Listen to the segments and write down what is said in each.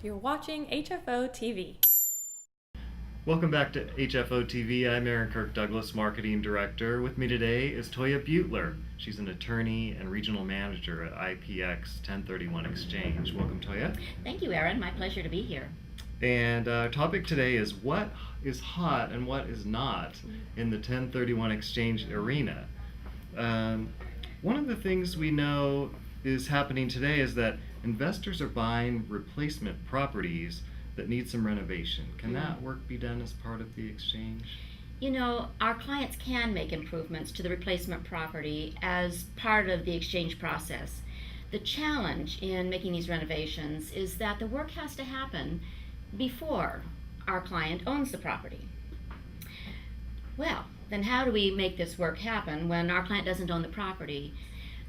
You're watching HFO-TV. Welcome back to HFO-TV. I'm Aaron Kirk Douglas, Marketing Director. With me today is Toija Buetler. She's an attorney and regional manager at IPX 1031 Exchange. Welcome, Toija. Thank you, Aaron. My pleasure to be here. And our topic today is what is hot and what is not in the 1031 Exchange arena. One of the things we know is happening today is that investors are buying replacement properties that need some renovation. Can that work be done as part of the exchange? You know, our clients can make improvements to the replacement property as part of the exchange process. The challenge in making these renovations is that the work has to happen before our client owns the property. Well, then how do we make this work happen when our client doesn't own the property?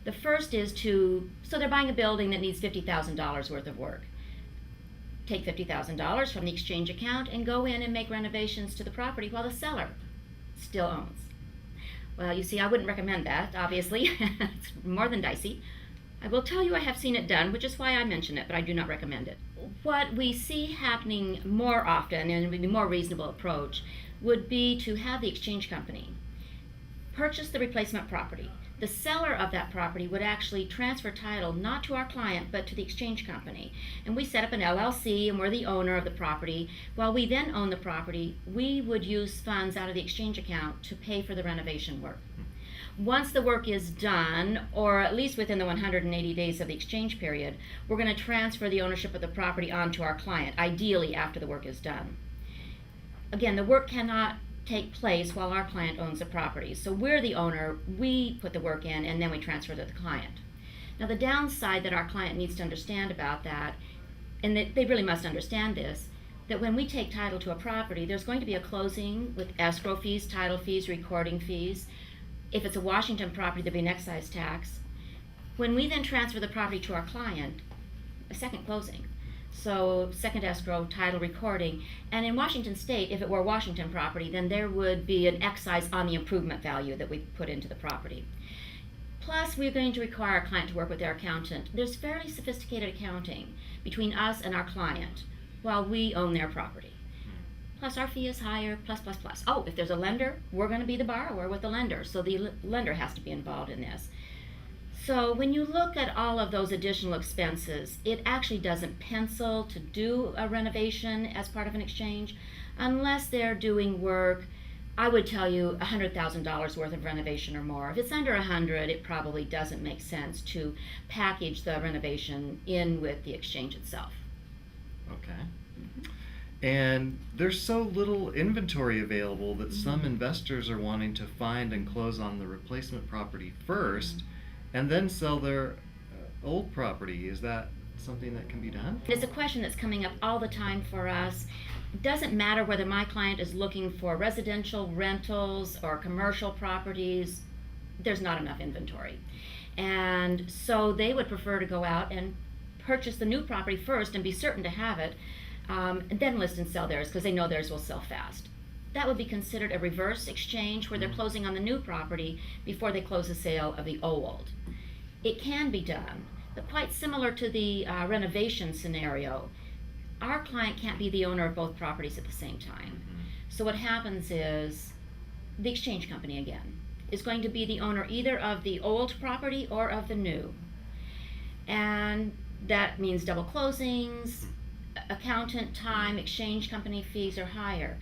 The first is so they're buying a building that needs $50,000 worth of work. Take $50,000 from the exchange account and go in and make renovations to the property while the seller still owns. Well, you see, I wouldn't recommend that, obviously. It's more than dicey. I will tell you I have seen it done, which is why I mention it, but I do not recommend it. What we see happening more often, and would be a more reasonable approach, would be to have the exchange company purchase the replacement property. The seller of that property would actually transfer title not to our client but to the exchange company. And we set up an LLC and we're the owner of the property. While we then own the property, we would use funds out of the exchange account to pay for the renovation work. Once the work is done, or at least within the 180 days of the exchange period, we're going to transfer the ownership of the property onto our client, ideally after the work is done. Again, the work cannot take place while our client owns the property. So we're the owner, we put the work in, and then we transfer to the client. Now the downside that our client needs to understand about that, and that they really must understand this, that when we take title to a property, there's going to be a closing with escrow fees, title fees, recording fees. If it's a Washington property, there'll be an excise tax. When we then transfer the property to our client, a second closing. So second escrow, title, recording, and in Washington State, if it were a Washington property, then there would be an excise on the improvement value that we put into the property. Plus, we're going to require our client to work with their accountant. There's fairly sophisticated accounting between us and our client while we own their property. Plus, our fee is higher, plus. Oh, if there's a lender, we're going to be the borrower with the lender, so the lender has to be involved in this. So when you look at all of those additional expenses, it actually doesn't pencil to do a renovation as part of an exchange unless they're doing work, I would tell you $100,000 worth of renovation or more. If it's under 100, it probably doesn't make sense to package the renovation in with the exchange itself. Okay. And there's so little inventory available that some investors are wanting to find and close on the replacement property first and then sell their old property. Is that something that can be done? It's a question that's coming up all the time for us. It doesn't matter whether my client is looking for residential rentals or commercial properties, there's not enough inventory. And so they would prefer to go out and purchase the new property first and be certain to have it, and then list and sell theirs because they know theirs will sell fast. That would be considered a reverse exchange where they're closing on the new property before they close the sale of the old. It can be done, but quite similar to the renovation scenario, our client can't be the owner of both properties at the same time. So what happens is the exchange company, again, is going to be the owner either of the old property or of the new. And that means double closings, accountant time, exchange company fees are higher.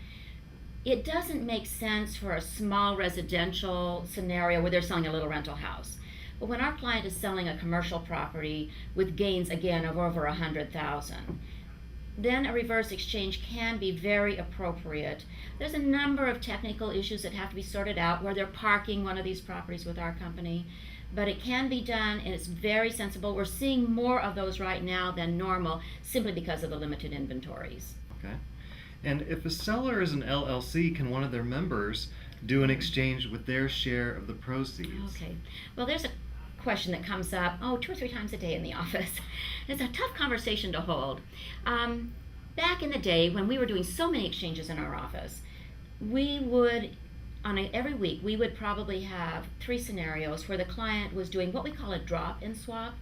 It doesn't make sense for a small residential scenario where they're selling a little rental house. But when our client is selling a commercial property with gains, again, of over $100,000, then a reverse exchange can be very appropriate. There's a number of technical issues that have to be sorted out where they're parking one of these properties with our company, but it can be done and it's very sensible. We're seeing more of those right now than normal simply because of the limited inventories. Okay. And if a seller is an LLC, can one of their members do an exchange with their share of the proceeds? Okay. Well, there's a question that comes up, 2 or 3 times a day in the office. It's a tough conversation to hold. Back in the day when we were doing so many exchanges in our office, we would, every week, we would probably have 3 scenarios where the client was doing what we call a drop-in swap,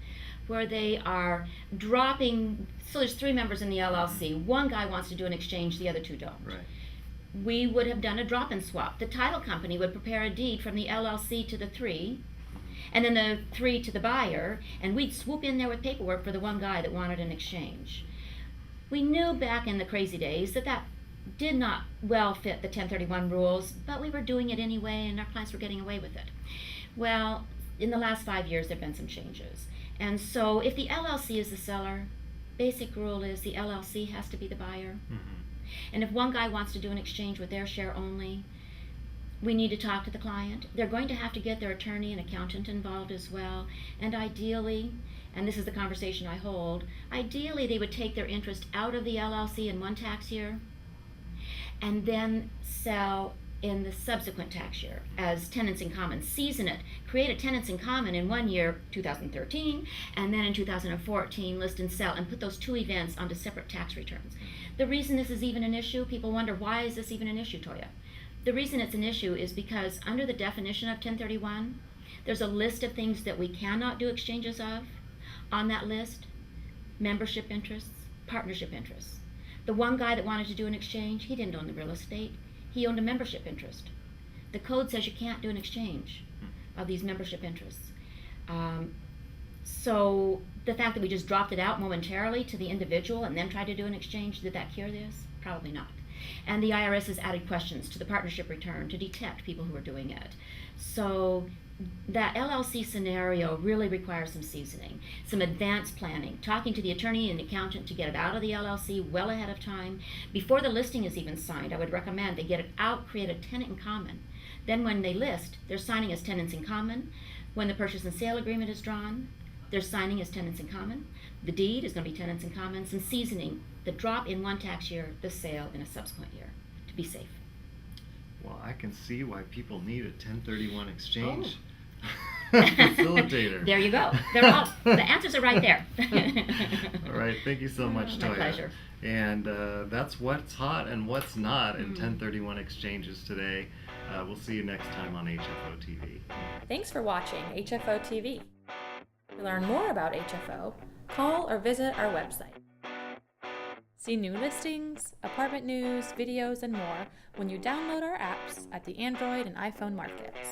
where they are dropping. So there's 3 members in the LLC. One guy wants to do an exchange, the other 2 don't. Right. We would have done a drop-in swap. The title company would prepare a deed from the LLC to the 3, and then the 3 to the buyer, and we'd swoop in there with paperwork for the one guy that wanted an exchange. We knew back in the crazy days that that did not well fit the 1031 rules, but we were doing it anyway, and our clients were getting away with it. Well, in the last 5 years, there have been some changes. And so if the LLC is the seller, basic rule is the LLC has to be the buyer. Mm-hmm. And if one guy wants to do an exchange with their share only, we need to talk to the client. They're going to have to get their attorney and accountant involved as well. And ideally, and this is the conversation I hold, ideally they would take their interest out of the LLC in one tax year and then sell in the subsequent tax year as tenants in common. Season it, create a tenants in common in one year, 2013, and then in 2014 list and sell, and put those 2 events onto separate tax returns. The reason this is even an issue, people wonder, why is this even an issue, Toija? The reason it's an issue is because under the definition of 1031, there's a list of things that we cannot do exchanges of. On that list, membership interests, partnership interests. The one guy that wanted to do an exchange, he didn't own the real estate. He owned a membership interest. The code says you can't do an exchange of these membership interests. So the fact that we just dropped it out momentarily to the individual and then tried to do an exchange, did that cure this? Probably not. And the IRS has added questions to the partnership return to detect people who are doing it. So that LLC scenario really requires some seasoning, some advanced planning, talking to the attorney and the accountant to get it out of the LLC well ahead of time. Before the listing is even signed, I would recommend they get it out, create a tenant in common. Then when they list, they're signing as tenants in common. When the purchase and sale agreement is drawn, they're signing as tenants in common. The deed is going to be tenants in common. Some seasoning, the drop in one tax year, the sale in a subsequent year, to be safe. Well, I can see why people need a 1031 exchange facilitator. There you go. The answers are right there. All right, thank you so much, Toija. My pleasure. And that's what's hot and what's not in 1031 exchanges today. We'll see you next time on HFO-TV. Thanks for watching HFO-TV. To learn more about HFO, call or visit our website. See new listings, apartment news, videos, and more when you download our apps at the Android and iPhone markets.